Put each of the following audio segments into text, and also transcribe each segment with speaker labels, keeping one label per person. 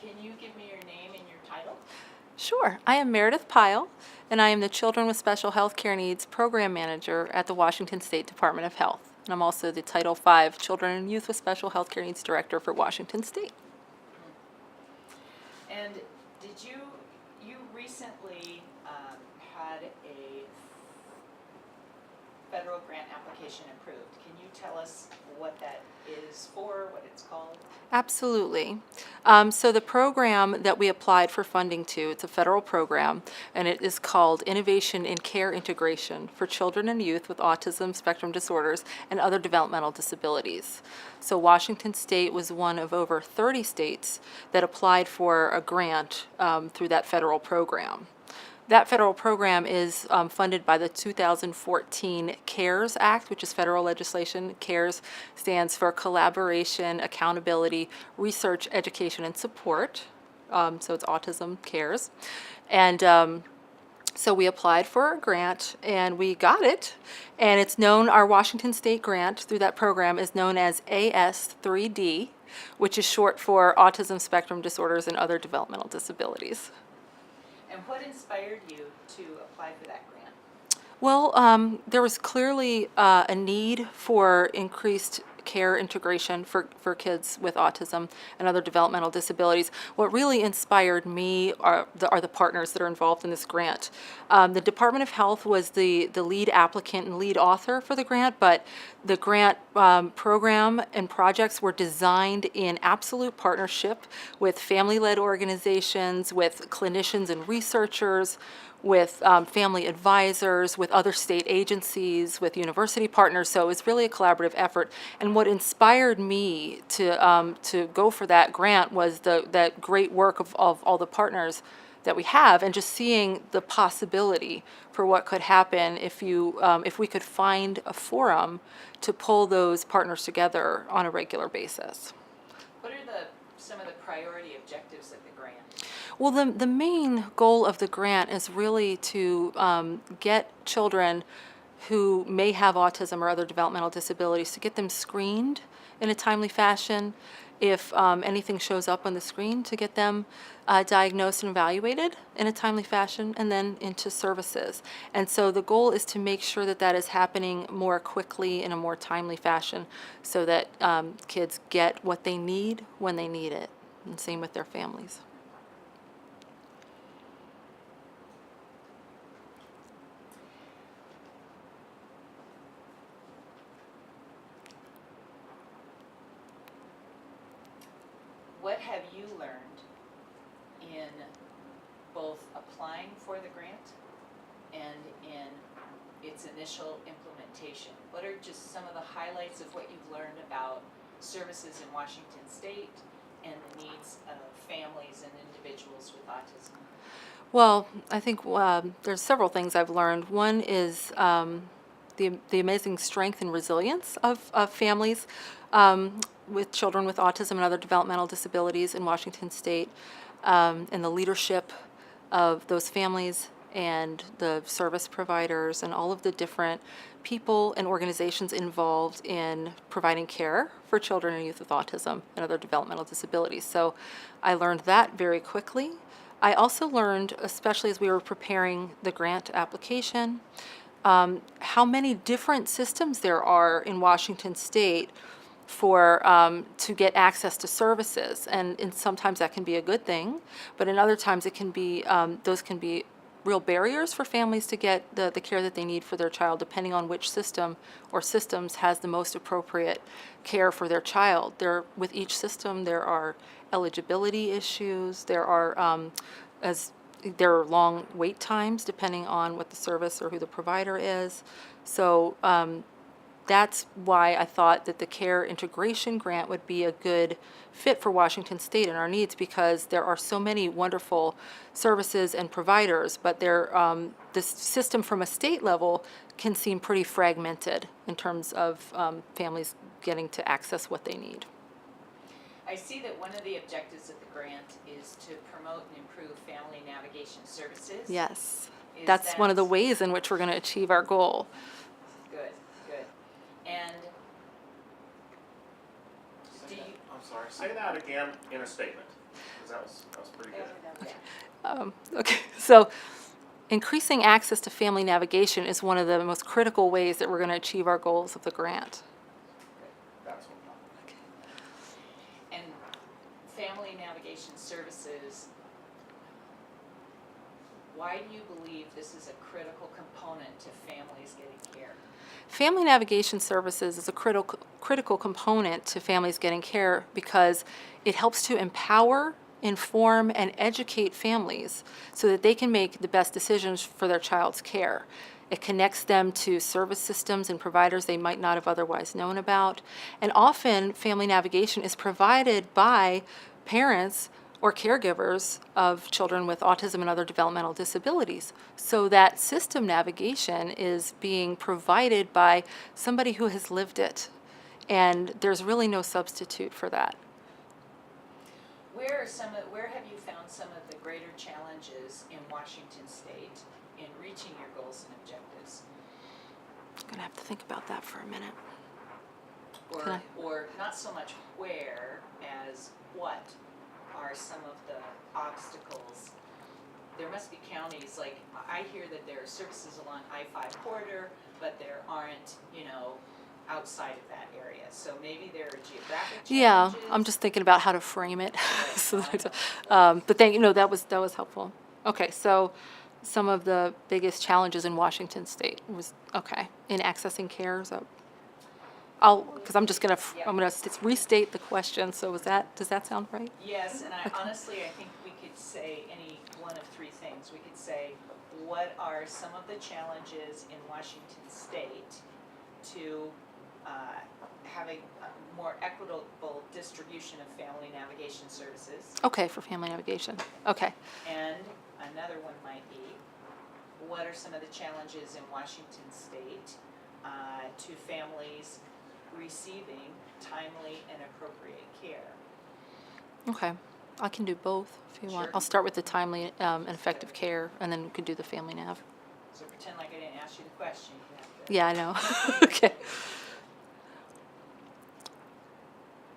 Speaker 1: Can you give me your name and your title?
Speaker 2: Sure. I am Meredith Pyle, and I am the Children with Special Health Care Needs Program Manager at the Washington State Department of Health. And I'm also the Title V Children and Youth with Special Health Care Needs Director for Washington State.
Speaker 1: And did you recently had a federal grant application approved? Can you tell us what that is for, what it's called?
Speaker 2: Absolutely. So the program that we applied for funding to, it's a federal program, and it is called Innovation in Care Integration for Children and Youth with Autism Spectrum Disorders and Other Developmental Disabilities. So Washington State was one of over 30 states that applied for a grant through that federal program. That federal program is funded by the 2014 CARES Act, which is federal legislation. CARES stands for Collaboration, Accountability, Research, Education, and Support. So it's Autism CARES. And so we applied for a grant and we got it. And it's known, our Washington State grant through that program is known as AS3D, which is short for Autism Spectrum Disorders and Other Developmental Disabilities.
Speaker 1: And what inspired you to apply for that grant?
Speaker 2: Well, there was clearly a need for increased care integration for kids with autism and other developmental disabilities. What really inspired me are the partners that are involved in this grant. The Department of Health was the lead applicant and lead author for the grant, but the grant program and projects were designed in absolute partnership with family-led organizations, with clinicians and researchers, with family advisors, with other state agencies, with university partners. So it was really a collaborative effort. And what inspired me to go for that grant was that great work of all the partners that we have, and just seeing the possibility for what could happen if we could find a forum to pull those partners together on a regular basis.
Speaker 1: What are some of the priority objectives of the grant?
Speaker 2: Well, the main goal of the grant is really to get children who may have autism or other developmental disabilities, to get them screened in a timely fashion. If anything shows up on the screen, to get them diagnosed and evaluated in a timely fashion, and then into services. And so the goal is to make sure that that is happening more quickly in a more timely fashion, so that kids get what they need when they need it, and same with their families.
Speaker 1: What have you learned in both applying for the grant and in its initial implementation? What are just some of the highlights of what you've learned about services in Washington State and the needs of families and individuals with autism?
Speaker 2: Well, I think there's several things I've learned. One is the amazing strength and resilience of families with children with autism and other developmental disabilities in Washington State, and the leadership of those families and the service providers and all of the different people and organizations involved in providing care for children and youth with autism and other developmental disabilities. So I learned that very quickly. I also learned, especially as we were preparing the grant application, how many different systems there are in Washington State for to get access to services, and sometimes that can be a good thing, but in other times it can be those can be real barriers for families to get the care that they need for their child, depending on which system or systems has the most appropriate care for their child. With each system there are eligibility issues, there are long wait times depending on what the service or who the provider is. So that's why I thought that the care integration grant would be a good fit for Washington State and our needs, because there are so many wonderful services and providers, but this system from a state level can seem pretty fragmented in terms of families getting to access what they need.
Speaker 1: I see that one of the objectives of the grant is to promote and improve family navigation services.
Speaker 2: Yes, that's one of the ways in which we're going to achieve our goal.
Speaker 1: Good. And
Speaker 3: I'm sorry, say that again in a statement. that was pretty good.
Speaker 2: Okay, so increasing access to family navigation is one of the most critical ways that we're going to achieve our goals of the grant.
Speaker 3: That's what I'm talking about.
Speaker 1: And family navigation services, why do you believe this is a critical component to families getting care?
Speaker 2: Family navigation services is a critical component to families getting care because it helps to empower, inform, and educate families so that they can make the best decisions for their child's care. It connects them to service systems and providers they might not have otherwise known about. And often, family navigation is provided by parents or caregivers of children with autism and other developmental disabilities. So that system navigation is being provided by somebody who has lived it. And there's really no substitute for that.
Speaker 1: Where have you found some of the greater challenges in Washington State in reaching your goals and objectives?
Speaker 2: I'm gonna have to think about that for a minute.
Speaker 1: Or not so much where as what are some of the obstacles? There must be counties, like, I hear that there are services along I-5 corridor, but there aren't, outside of that area. So maybe there are geographic challenges.
Speaker 2: Yeah, I'm just thinking about how to frame it. So but thank you. No, that was helpful. Okay, so some of the biggest challenges in Washington State was in accessing care. So because I'm just gonna restate the question. So does that sound right?
Speaker 1: Yes, and honestly, I think we could say any one of three things. We could say, what are some of the challenges in Washington State to having a more equitable distribution of family navigation services?
Speaker 2: Okay, for family navigation. Okay.
Speaker 1: And another one might be, what are some of the challenges in Washington State to families receiving timely and appropriate care?
Speaker 2: Okay, I can do both if you want.
Speaker 1: Sure.
Speaker 2: I'll start with the timely and effective care, and then we can do the family nav.
Speaker 1: So pretend like I didn't ask you the question. You have to.
Speaker 2: Yeah, I know. Okay.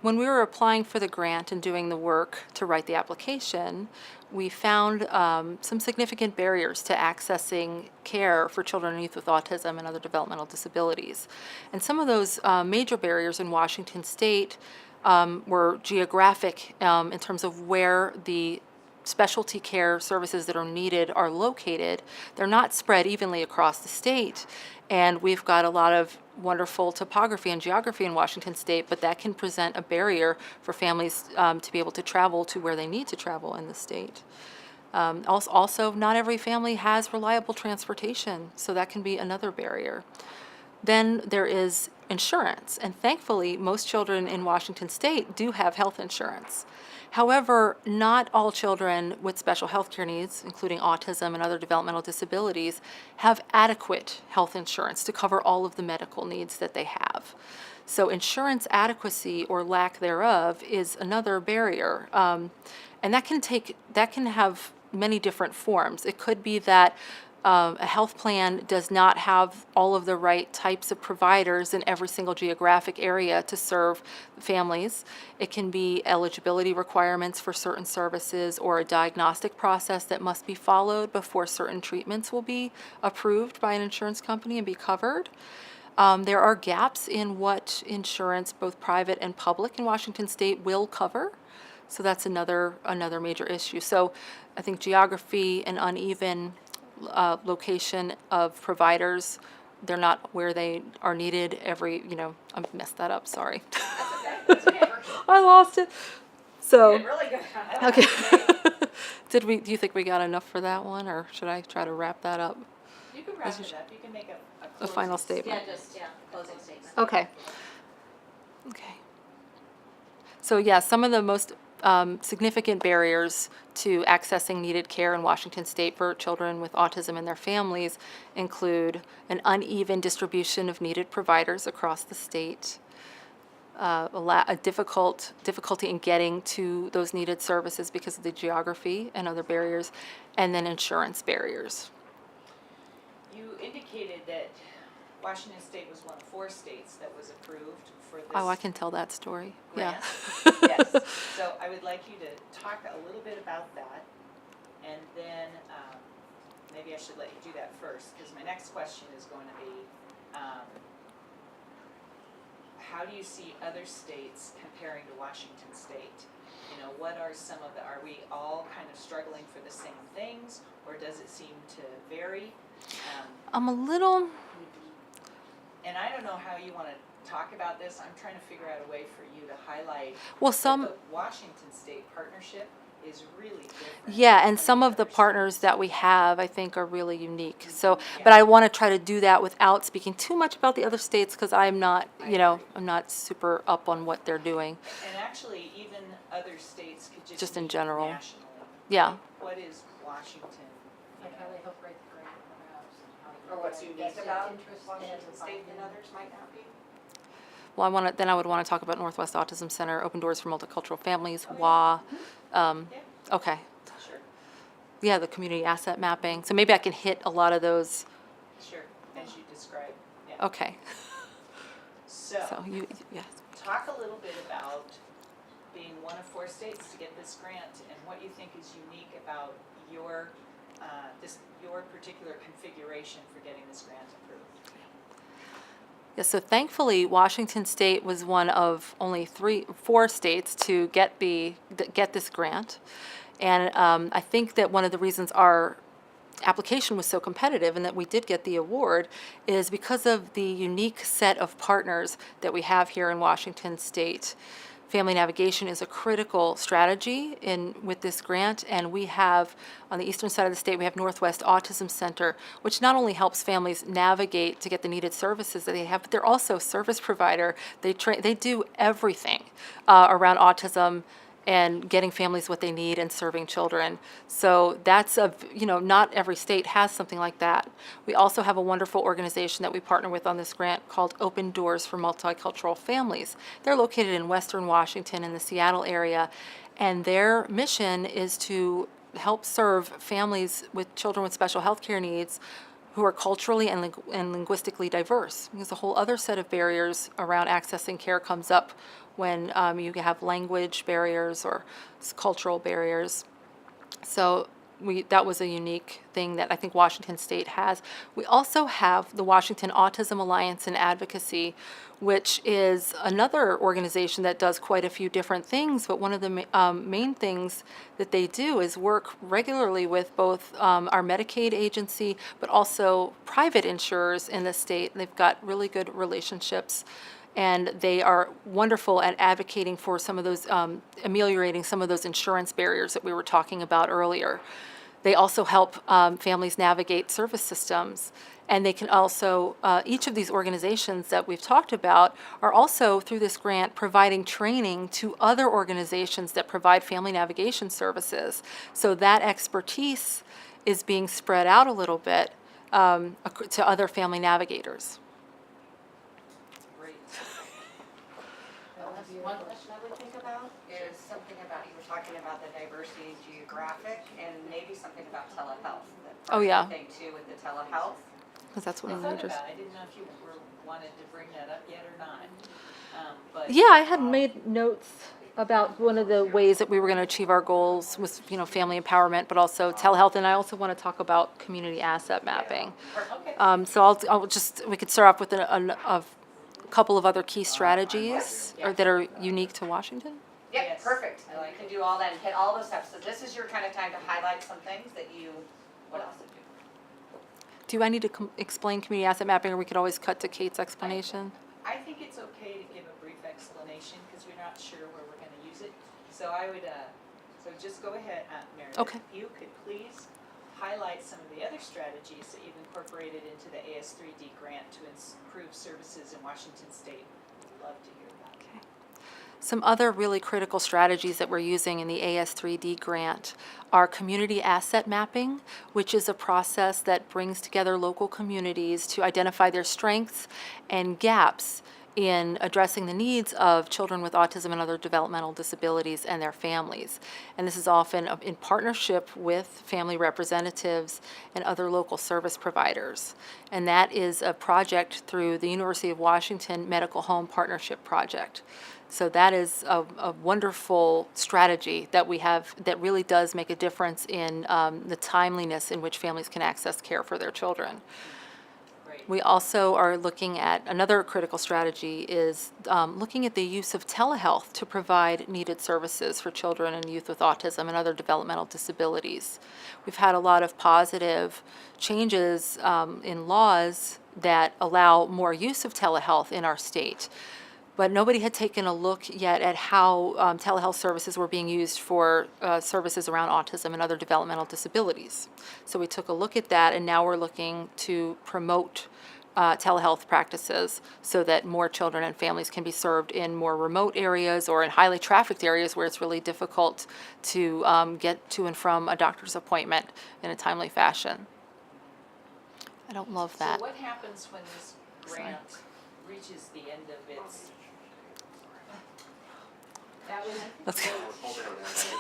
Speaker 2: When we were applying for the grant and doing the work to write the application, we found some significant barriers to accessing care for children and youth with autism and other developmental disabilities. And some of those major barriers in Washington State were geographic in terms of where the specialty care services that are needed are located. They're not spread evenly across the state, and we've got a lot of wonderful topography and geography in Washington State, but that can present a barrier for families to be able to travel to where they need to travel in the state. Also, not every family has reliable transportation, so that can be another barrier. Then there is insurance, and thankfully most children in Washington State do have health insurance. However, not all children with special health care needs, including autism and other developmental disabilities, have adequate health insurance to cover all of the medical needs that they have. So insurance adequacy or lack thereof is another barrier. And that can have many different forms. It could be that a health plan does not have all of the right types of providers in every single geographic area to serve families. It can be eligibility requirements for certain services or a diagnostic process that must be followed before certain treatments will be approved by an insurance company and be covered. There are gaps in what insurance, both private and public in Washington State, will cover. So that's another major issue. So I think geography and uneven location of providers, they're not where they are needed I messed that up, sorry.
Speaker 1: That's okay.
Speaker 2: I lost it. So,
Speaker 1: You did really good on that.
Speaker 2: okay. Do you think we got enough for that one, or should I try to wrap that up?
Speaker 1: You can wrap it up. You can make a
Speaker 2: A final
Speaker 1: closing
Speaker 2: statement.
Speaker 1: closing statement.
Speaker 2: Okay. So yeah, some of the most significant barriers to accessing needed care in Washington State for children with autism and their families include an uneven distribution of needed providers across the state, a difficulty in getting to those needed services because of the geography and other barriers, and then insurance barriers.
Speaker 1: You indicated that Washington State was one of 4 states that was approved for this.
Speaker 2: Oh, I can tell that story. Yeah.
Speaker 1: Grant. Yes, so I would like you to talk a little bit about that, and then, maybe I should let you do that first, because my next question is going to be, how do you see other states comparing to Washington State? You know, what are some of the, are we all kind of struggling for the same things, or does it seem to vary?
Speaker 2: I'm a little,
Speaker 1: And I don't know how you want to talk about this. I'm trying to figure out a way for you to highlight
Speaker 2: well,
Speaker 1: that
Speaker 2: some,
Speaker 1: the Washington State partnership is really different.
Speaker 2: yeah, and
Speaker 1: from
Speaker 2: some of the
Speaker 1: other
Speaker 2: partners
Speaker 1: states.
Speaker 2: that we have, I think, are really unique. So,
Speaker 1: Yeah.
Speaker 2: but I want to try to do that without speaking too much about the other states, because I'm not,
Speaker 1: I
Speaker 2: you know,
Speaker 1: agree.
Speaker 2: I'm not super up on what they're doing.
Speaker 1: And actually, even other states could just
Speaker 2: Just in
Speaker 1: be
Speaker 2: general.
Speaker 1: nationally.
Speaker 2: Yeah.
Speaker 1: What is Washington?
Speaker 4: Like how they help write the grant perhaps, and how
Speaker 5: Or what's
Speaker 4: they
Speaker 5: unique
Speaker 4: vested
Speaker 5: about
Speaker 4: interest in
Speaker 5: Washington
Speaker 4: and
Speaker 5: State than
Speaker 4: funding.
Speaker 5: others might not be?
Speaker 2: Well, then I would want to talk about Northwest Autism Center, Open Doors for Multicultural Families,
Speaker 1: Oh, yeah.
Speaker 2: WA.
Speaker 1: Yeah,
Speaker 2: Okay.
Speaker 1: sure,
Speaker 2: Yeah, the community asset mapping. So maybe I can hit a lot of those.
Speaker 1: sure, as you described, yeah.
Speaker 2: Okay. So
Speaker 1: So,
Speaker 2: yes.
Speaker 1: talk a little bit about being one of 4 states to get this grant and what you think is unique about your, your particular configuration for getting this grant approved.
Speaker 2: Yeah, so thankfully, Washington State was one of only 4 states to get this grant. And I think that one of the reasons our application was so competitive and that we did get the award is because of the unique set of partners that we have here in Washington State. Family navigation is a critical strategy with this grant, and we have, on the eastern side of the state, we have Northwest Autism Center, which not only helps families navigate to get the needed services that they have, but they're also a service provider. They do everything around autism and getting families what they need and serving children. So that's not every state has something like that. We also have a wonderful organization that we partner with on this grant called Open Doors for Multicultural Families. They're located in Western Washington in the Seattle area, and their mission is to help serve families with children with special health care needs who are culturally and linguistically diverse. Because a whole other set of barriers around accessing care comes up when you have language barriers or cultural barriers. So that was a unique thing that I think Washington State has. We also have the Washington Autism Alliance and Advocacy, which is another organization that does quite a few different things, but one of the main things that they do is work regularly with both our Medicaid agency, but also private insurers in the state. They've got really good relationships, and they are wonderful at advocating for some of those, ameliorating some of those insurance barriers that we were talking about earlier. They also help families navigate service systems. And they can also, each of these organizations that we've talked about are also, through this grant, providing training to other organizations that provide family navigation services. So that expertise is being spread out a little bit to other family navigators.
Speaker 1: Great.
Speaker 5: One question I would think about is something about, you were talking about the diversity geographic and maybe something about telehealth.
Speaker 2: Oh, yeah.
Speaker 5: Thing too with the telehealth.
Speaker 2: Because that's one
Speaker 1: I
Speaker 2: of the
Speaker 1: thought
Speaker 2: majors.
Speaker 1: about it. I didn't know if you wanted to bring that up yet or not. But
Speaker 2: Yeah, I had made notes about one of the ways that we were going to achieve our goals was, family empowerment, but also telehealth, and I also want to talk about community asset mapping.
Speaker 1: Okay.
Speaker 2: So we could start off with a couple of other key strategies that are unique to Washington.
Speaker 5: Yep,
Speaker 1: Yes.
Speaker 5: perfect.
Speaker 1: I like
Speaker 5: And you can do all that and hit all those steps. So this is your kind of time to highlight some things that you, what else did you?
Speaker 2: Do I need to explain community asset mapping, or we could always cut to Kate's explanation?
Speaker 1: I think it's okay to give a brief explanation because we're not sure where we're going to use it. So I would, so just go ahead, Meredith.
Speaker 2: Okay.
Speaker 1: If you could please highlight some of the other strategies that you've incorporated into the AS3D grant to improve services in Washington State. We'd love to hear about it.
Speaker 2: Okay. Some other really critical strategies that we're using in the AS3D grant are community asset mapping, which is a process that brings together local communities to identify their strengths and gaps in addressing the needs of children with autism and other developmental disabilities and their families. And this is often in partnership with family representatives and other local service providers. And that is a project through the University of Washington Medical Home Partnership Project. So that is a wonderful strategy that we have that really does make a difference in the timeliness in which families can access care for their children.
Speaker 1: Great.
Speaker 2: We also are looking at, another critical strategy is looking at the use of telehealth to provide needed services for children and youth with autism and other developmental disabilities. We've had a lot of positive changes in laws that allow more use of telehealth in our state. But nobody had taken a look yet at how telehealth services were being used for services around autism and other developmental disabilities. So we took a look at that, and now we're looking to promote telehealth practices so that more children and families can be served in more remote areas or in highly trafficked areas where it's really difficult to get to and from a doctor's appointment in a timely fashion. I don't love that.
Speaker 1: So what happens when this grant reaches the end of its? That was.
Speaker 2: Let's go.
Speaker 3: Hold it down.